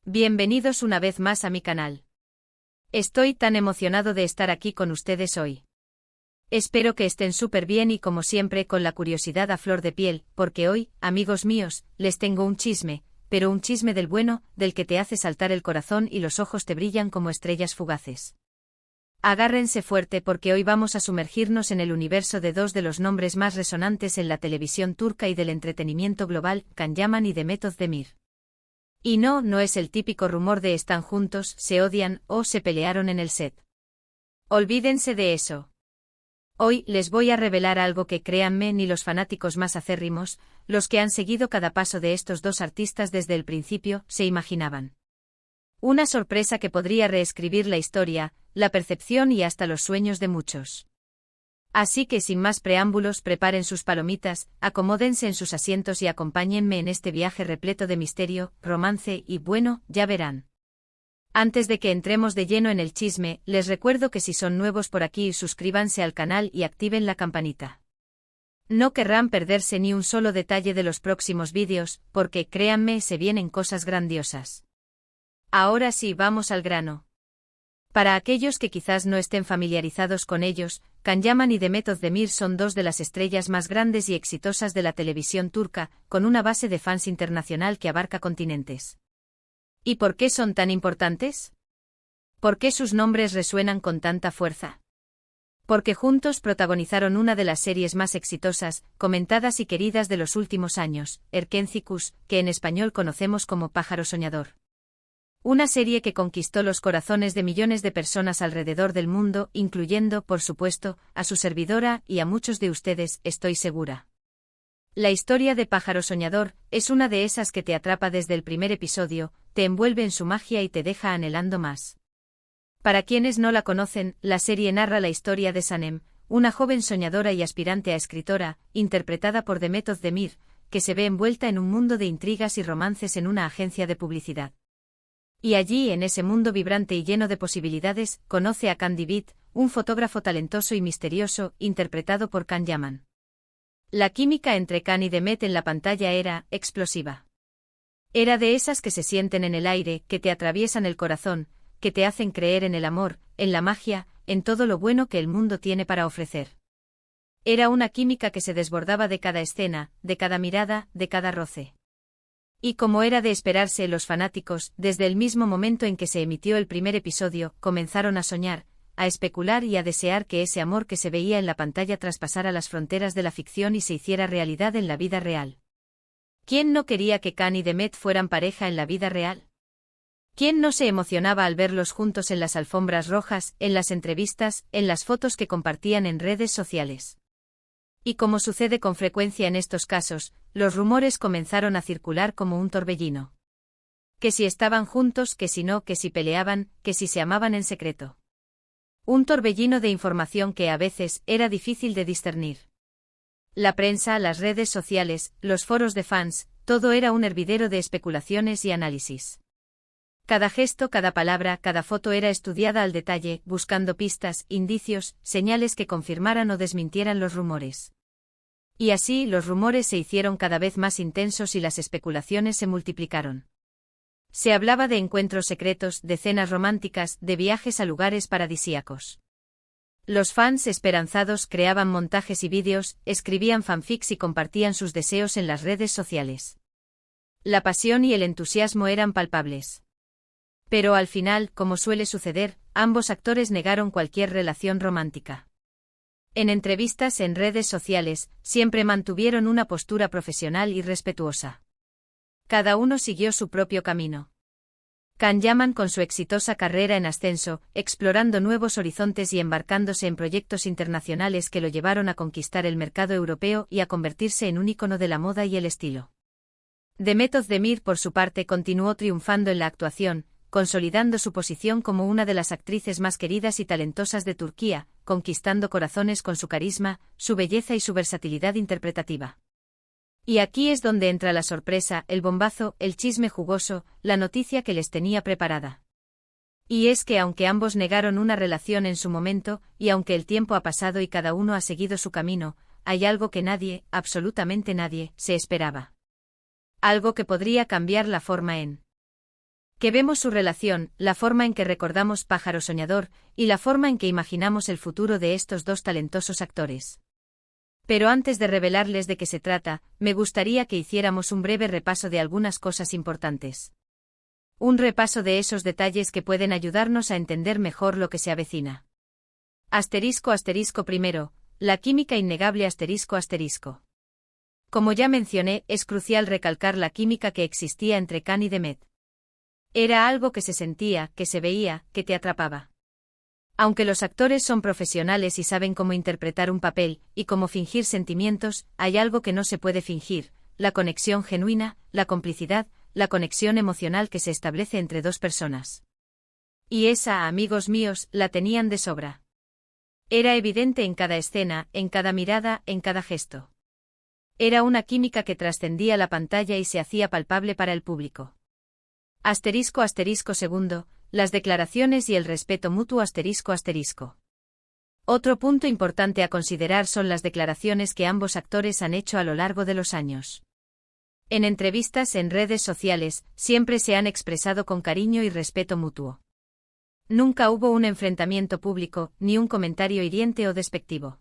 Bienvenidos una vez más a mi canal. Estoy tan emocionado de estar aquí con ustedes hoy. Espero que estén súper bien y como siempre con la curiosidad a flor de piel, porque hoy, amigos míos, les tengo un chisme, pero un chisme del bueno, del que te hace saltar el corazón y los ojos te brillan como estrellas fugaces. Agárrense fuerte porque hoy vamos a sumergirnos en el universo de dos de los nombres más resonantes en la televisión turca y del entretenimiento global, Can Yaman y Demet Özdemir. Y no es el típico rumor de están juntos, se odian o se pelearon en el set. Olvídense de eso. Hoy les voy a revelar algo que créanme ni los fanáticos más acérrimos, los que han seguido cada paso de estos dos artistas desde el principio, se imaginaban. Una sorpresa que podría reescribir la historia, la percepción y hasta los sueños de muchos. Así que sin más preámbulos preparen sus palomitas, acomódense en sus asientos y acompáñenme en este viaje repleto de misterio, romance y bueno, ya verán. Antes de que entremos de lleno en el chisme, les recuerdo que si son nuevos por aquí suscríbanse al canal y activen la campanita. No querrán perderse ni un solo detalle de los próximos vídeos, porque créanme se vienen cosas grandiosas. Ahora sí vamos al grano. Para aquellos que quizás no estén familiarizados con ellos, Can Yaman y Demet Özdemir son dos de las estrellas más grandes y exitosas de la televisión turca, con una base de fans internacional que abarca continentes. ¿Y por qué son tan importantes? ¿Por qué sus nombres resuenan con tanta fuerza? Porque juntos protagonizaron una de las series más exitosas, comentadas y queridas de los últimos años, Erkencikus, que en español conocemos como Pájaro Soñador. Una serie que conquistó los corazones de millones de personas alrededor del mundo, incluyendo, por supuesto, a su servidora y a muchos de ustedes, estoy segura. La historia de Pájaro Soñador es una de esas que te atrapa desde el primer episodio, te envuelve en su magia y te deja anhelando más. Para quienes no la conocen, la serie narra la historia de Sanem, una joven soñadora y aspirante a escritora, interpretada por Demet Özdemir, que se ve envuelta en un mundo de intrigas y romances en una agencia de publicidad. Y allí, en ese mundo vibrante y lleno de posibilidades, conoce a Can Divit, un fotógrafo talentoso y misterioso, interpretado por Can Yaman. La química entre Can y Demet en la pantalla era explosiva. Era de esas que se sienten en el aire, que te atraviesan el corazón, que te hacen creer en el amor, en la magia, en todo lo bueno que el mundo tiene para ofrecer. Era una química que se desbordaba de cada escena, de cada mirada, de cada roce. Y como era de esperarse, los fanáticos, desde el mismo momento en que se emitió el primer episodio, comenzaron a soñar, a especular y a desear que ese amor que se veía en la pantalla traspasara las fronteras de la ficción y se hiciera realidad en la vida real. ¿Quién no quería que Can y Demet fueran pareja en la vida real? ¿Quién no se emocionaba al verlos juntos en las alfombras rojas, en las entrevistas, en las fotos que compartían en redes sociales? Y como sucede con frecuencia en estos casos, los rumores comenzaron a circular como un torbellino. Que si estaban juntos, que si no, que si peleaban, que si se amaban en secreto. Un torbellino de información que a veces era difícil de discernir. La prensa, las redes sociales, los foros de fans, todo era un hervidero de especulaciones y análisis. Cada gesto, cada palabra, cada foto era estudiada al detalle, buscando pistas, indicios, señales que confirmaran o desmintieran los rumores. Y así, los rumores se hicieron cada vez más intensos y las especulaciones se multiplicaron. Se hablaba de encuentros secretos, de cenas románticas, de viajes a lugares paradisíacos. Los fans esperanzados creaban montajes y vídeos, escribían fanfics y compartían sus deseos en las redes sociales. La pasión y el entusiasmo eran palpables. Pero al final, como suele suceder, ambos actores negaron cualquier relación romántica. En entrevistas en redes sociales, siempre mantuvieron una postura profesional y respetuosa. Cada uno siguió su propio camino. Can Yaman con su exitosa carrera en ascenso, explorando nuevos horizontes y embarcándose en proyectos internacionales que lo llevaron a conquistar el mercado europeo y a convertirse en un ícono de la moda y el estilo. Demet Özdemir, por su parte, continuó triunfando en la actuación, consolidando su posición como una de las actrices más queridas y talentosas de Turquía, conquistando corazones con su carisma, su belleza y su versatilidad interpretativa. Y aquí es donde entra la sorpresa, el bombazo, el chisme jugoso, la noticia que les tenía preparada. Y es que aunque ambos negaron una relación en su momento, y aunque el tiempo ha pasado y cada uno ha seguido su camino, hay algo que nadie, absolutamente nadie, se esperaba. Algo que podría cambiar la forma en Que vemos su relación, la forma en que recordamos Pájaro Soñador, y la forma en que imaginamos el futuro de estos dos talentosos actores. Pero antes de revelarles de qué se trata, me gustaría que hiciéramos un breve repaso de algunas cosas importantes. Un repaso de esos detalles que pueden ayudarnos a entender mejor lo que se avecina. Primero, la química innegable ***. Como ya mencioné, es crucial recalcar la química que existía entre Khan y Demet. Era algo que se sentía, que se veía, que te atrapaba. Aunque los actores son profesionales y saben cómo interpretar un papel, y cómo fingir sentimientos, hay algo que no se puede fingir: la conexión genuina, la complicidad, la conexión emocional que se establece entre dos personas. Y esa, amigos míos, la tenían de sobra. Era evidente en cada escena, en cada mirada, en cada gesto. Era una química que trascendía la pantalla y se hacía palpable para el público. Segundo, las declaraciones y el respeto mutuo ***. Otro punto importante a considerar son las declaraciones que ambos actores han hecho a lo largo de los años. En entrevistas en redes sociales, siempre se han expresado con cariño y respeto mutuo. Nunca hubo un enfrentamiento público, ni un comentario hiriente o despectivo.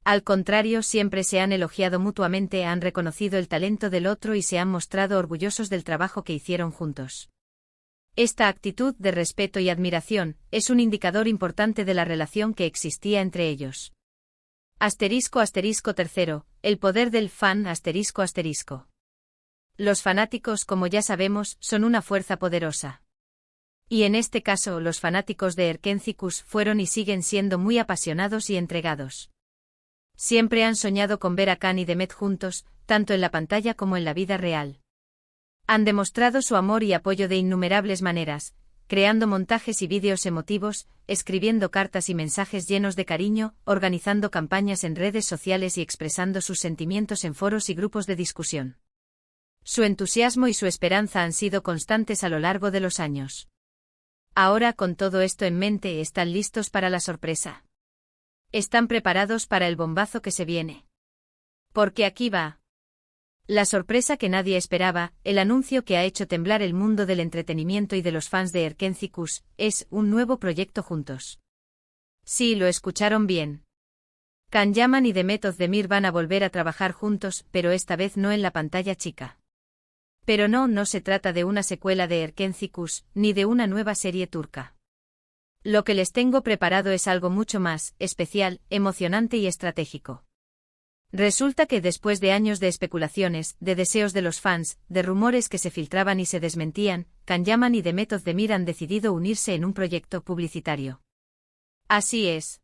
Al contrario, siempre se han elogiado mutuamente, han reconocido el talento del otro y se han mostrado orgullosos del trabajo que hicieron juntos. Esta actitud de respeto y admiración es un indicador importante de la relación que existía entre ellos. Tercero, el poder del fan ***. Los fanáticos, como ya sabemos, son una fuerza poderosa. Y en este caso, los fanáticos de Erkénthicus fueron y siguen siendo muy apasionados y entregados. Siempre han soñado con ver a Khan y Demet juntos, tanto en la pantalla como en la vida real. Han demostrado su amor y apoyo de innumerables maneras, creando montajes y vídeos emotivos, escribiendo cartas y mensajes llenos de cariño, organizando campañas en redes sociales y expresando sus sentimientos en foros y grupos de discusión. Su entusiasmo y su esperanza han sido constantes a lo largo de los años. Ahora, con todo esto en mente, ¿están listos para la sorpresa? ¿Están preparados para el bombazo que se viene? Porque aquí va. La sorpresa que nadie esperaba, el anuncio que ha hecho temblar el mundo del entretenimiento y de los fans de Erkénthicus, es un nuevo proyecto juntos. Sí, lo escucharon bien. Can Yaman y Demet Özdemir van a volver a trabajar juntos, pero esta vez no en la pantalla chica. Pero no se trata de una secuela de Erkénthicus, ni de una nueva serie turca. Lo que les tengo preparado es algo mucho más especial, emocionante y estratégico. Resulta que después de años de especulaciones, de deseos de los fans, de rumores que se filtraban y se desmentían, Can Yaman y Demet Özdemir han decidido unirse en un proyecto publicitario. Así es.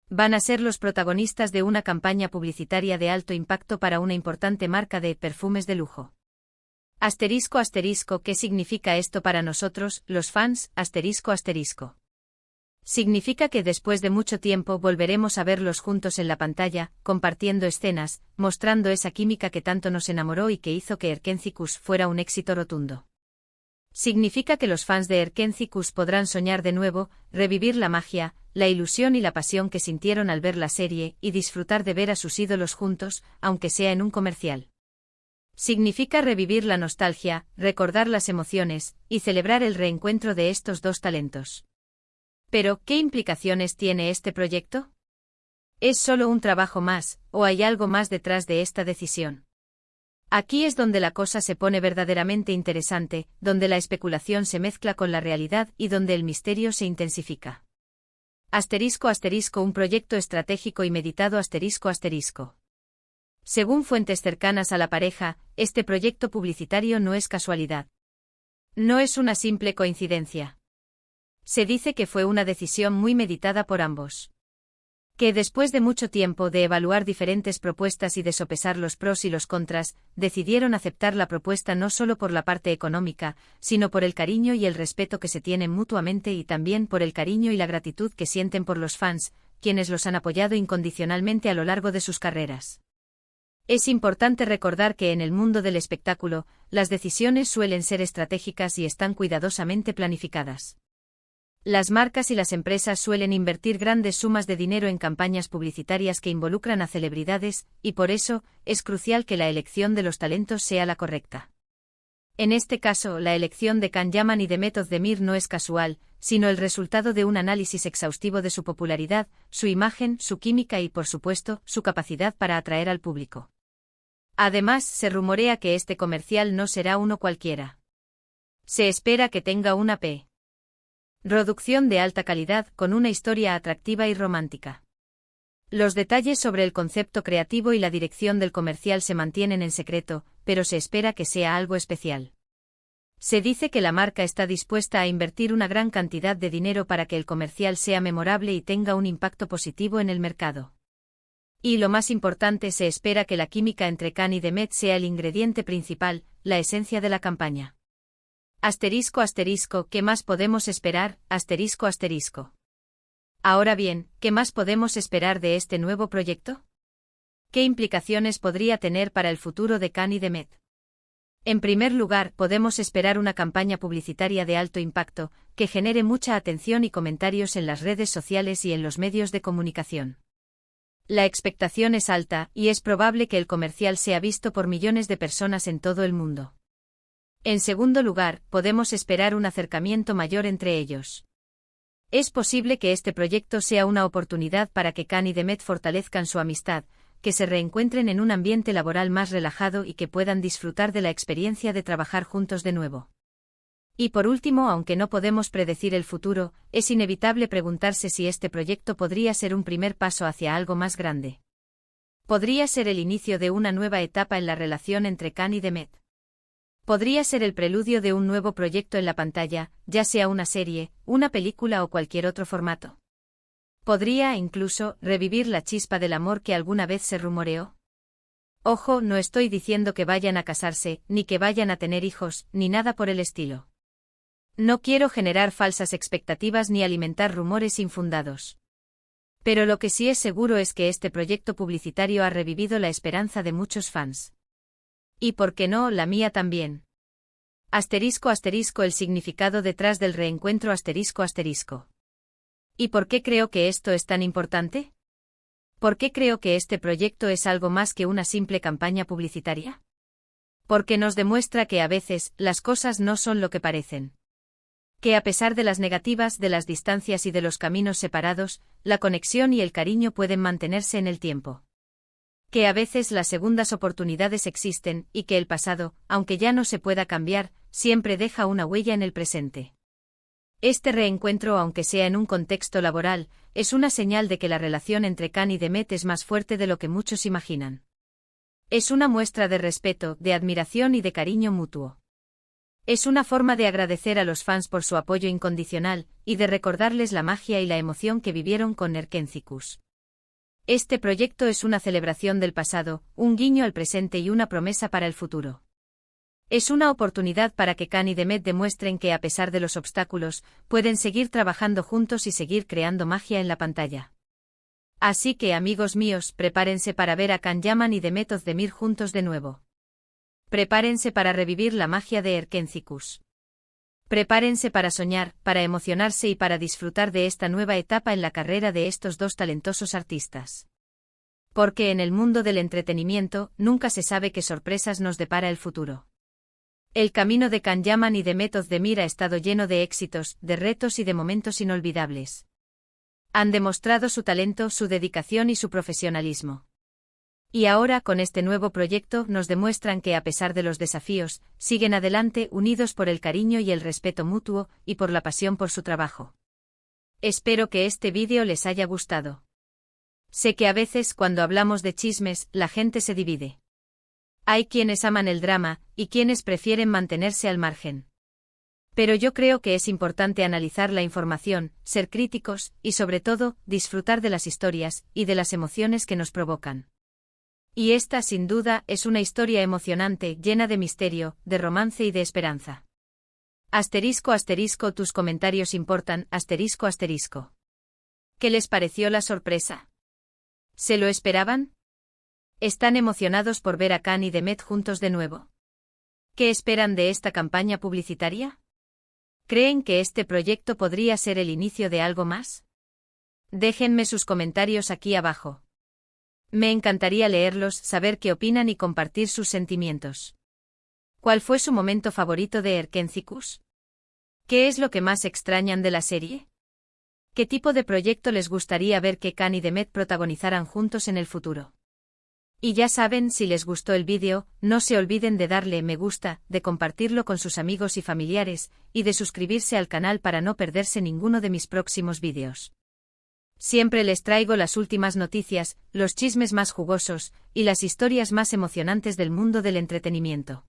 Van a ser los protagonistas de una campaña publicitaria de alto impacto para una importante marca de perfumes de lujo. ¿Qué significa esto para nosotros, los fans? Significa que después de mucho tiempo volveremos a verlos juntos en la pantalla, compartiendo escenas, mostrando esa química que tanto nos enamoró y que hizo que Erkénthicus fuera un éxito rotundo. Significa que los fans de Erkénthicus podrán soñar de nuevo, revivir la magia, la ilusión y la pasión que sintieron al ver la serie y disfrutar de ver a sus ídolos juntos, aunque sea en un comercial. Significa revivir la nostalgia, recordar las emociones, y celebrar el reencuentro de estos dos talentos. Pero, ¿qué implicaciones tiene este proyecto? ¿Es solo un trabajo más, o hay algo más detrás de esta decisión? Aquí es donde la cosa se pone verdaderamente interesante, donde la especulación se mezcla con la realidad y donde el misterio se intensifica. Un proyecto estratégico y meditado ***. Según fuentes cercanas a la pareja, este proyecto publicitario no es casualidad. No es una simple coincidencia. Se dice que fue una decisión muy meditada por ambos. Que después de mucho tiempo de evaluar diferentes propuestas y de sopesar los pros y los contras, decidieron aceptar la propuesta no solo por la parte económica, sino por el cariño y el respeto que se tienen mutuamente y también por el cariño y la gratitud que sienten por los fans, quienes los han apoyado incondicionalmente a lo largo de sus carreras. Es importante recordar que en el mundo del espectáculo, las decisiones suelen ser estratégicas y están cuidadosamente planificadas. Las marcas y las empresas suelen invertir grandes sumas de dinero en campañas publicitarias que involucran a celebridades, y por eso, es crucial que la elección de los talentos sea la correcta. En este caso, la elección de Can Yaman y Demet Özdemir no es casual, sino el resultado de un análisis exhaustivo de su popularidad, su imagen, su química y, por supuesto, su capacidad para atraer al público. Además, se rumorea que este comercial no será uno cualquiera. Se espera que tenga una producción de alta calidad con una historia atractiva y romántica. Los detalles sobre el concepto creativo y la dirección del comercial se mantienen en secreto, pero se espera que sea algo especial. Se dice que la marca está dispuesta a invertir una gran cantidad de dinero para que el comercial sea memorable y tenga un impacto positivo en el mercado. Y lo más importante, se espera que la química entre Can y Demet sea el ingrediente principal, la esencia de la campaña. ¿Qué más podemos esperar? Ahora bien, ¿qué más podemos esperar de este nuevo proyecto? ¿Qué implicaciones podría tener para el futuro de Can y Demet? En primer lugar, podemos esperar una campaña publicitaria de alto impacto, que genere mucha atención y comentarios en las redes sociales y en los medios de comunicación. La expectación es alta, y es probable que el comercial sea visto por millones de personas en todo el mundo. En segundo lugar, podemos esperar un acercamiento mayor entre ellos. Es posible que este proyecto sea una oportunidad para que Can y Demet fortalezcan su amistad, que se reencuentren en un ambiente laboral más relajado y que puedan disfrutar de la experiencia de trabajar juntos de nuevo. Y por último, aunque no podemos predecir el futuro, es inevitable preguntarse si este proyecto podría ser un primer paso hacia algo más grande. Podría ser el inicio de una nueva etapa en la relación entre Can y Demet. Podría ser el preludio de un nuevo proyecto en la pantalla, ya sea una serie, una película o cualquier otro formato. Podría, incluso, revivir la chispa del amor que alguna vez se rumoreó. Ojo, no estoy diciendo que vayan a casarse, ni que vayan a tener hijos, ni nada por el estilo. No quiero generar falsas expectativas ni alimentar rumores infundados. Pero lo que sí es seguro es que este proyecto publicitario ha revivido la esperanza de muchos fans. Y por qué no, la mía también. El significado detrás del reencuentro ¿Y por qué creo que esto es tan importante? ¿Por qué creo que este proyecto es algo más que una simple campaña publicitaria? Porque nos demuestra que a veces, las cosas no son lo que parecen. Que a pesar de las negativas, de las distancias y de los caminos separados, la conexión y el cariño pueden mantenerse en el tiempo. Que a veces las segundas oportunidades existen, y que el pasado, aunque ya no se pueda cambiar, siempre deja una huella en el presente. Este reencuentro, aunque sea en un contexto laboral, es una señal de que la relación entre Can y Demet es más fuerte de lo que muchos imaginan. Es una muestra de respeto, de admiración y de cariño mutuo. Es una forma de agradecer a los fans por su apoyo incondicional, y de recordarles la magia y la emoción que vivieron con Erkéntzikos. Este proyecto es una celebración del pasado, un guiño al presente y una promesa para el futuro. Es una oportunidad para que Can y Demet demuestren que a pesar de los obstáculos, pueden seguir trabajando juntos y seguir creando magia en la pantalla. Así que, amigos míos, prepárense para ver a Can Yaman y Demet Özdemir juntos de nuevo. Prepárense para revivir la magia de Erkéntzikos. Prepárense para soñar, para emocionarse y para disfrutar de esta nueva etapa en la carrera de estos dos talentosos artistas. Porque en el mundo del entretenimiento, nunca se sabe qué sorpresas nos depara el futuro. El camino de Can Yaman y Demet Özdemir ha estado lleno de éxitos, de retos y de momentos inolvidables. Han demostrado su talento, su dedicación y su profesionalismo. Y ahora, con este nuevo proyecto, nos demuestran que a pesar de los desafíos, siguen adelante unidos por el cariño y el respeto mutuo, y por la pasión por su trabajo. Espero que este vídeo les haya gustado. Sé que a veces, cuando hablamos de chismes, la gente se divide. Hay quienes aman el drama, y quienes prefieren mantenerse al margen. Pero yo creo que es importante analizar la información, ser críticos, y sobre todo, disfrutar de las historias, y de las emociones que nos provocan. Y esta, sin duda, es una historia emocionante, llena de misterio, de romance y de esperanza. Tus comentarios importan, ¿Qué les pareció la sorpresa? ¿Se lo esperaban? ¿Están emocionados por ver a Can y Demet juntos de nuevo? ¿Qué esperan de esta campaña publicitaria? ¿Creen que este proyecto podría ser el inicio de algo más? Déjenme sus comentarios aquí abajo. Me encantaría leerlos, saber qué opinan y compartir sus sentimientos. ¿Cuál fue su momento favorito de Erkencicus? ¿Qué es lo que más extrañan de la serie? ¿Qué tipo de proyecto les gustaría ver que Khan y Demet protagonizaran juntos en el futuro? Y ya saben, si les gustó el vídeo, no se olviden de darle me gusta, de compartirlo con sus amigos y familiares, y de suscribirse al canal para no perderse ninguno de mis próximos vídeos. Siempre les traigo las últimas noticias, los chismes más jugosos, y las historias más emocionantes del mundo del entretenimiento.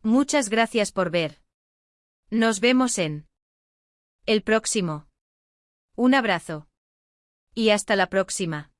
Muchas gracias por ver. Nos vemos en el próximo. Un abrazo. Y hasta la próxima.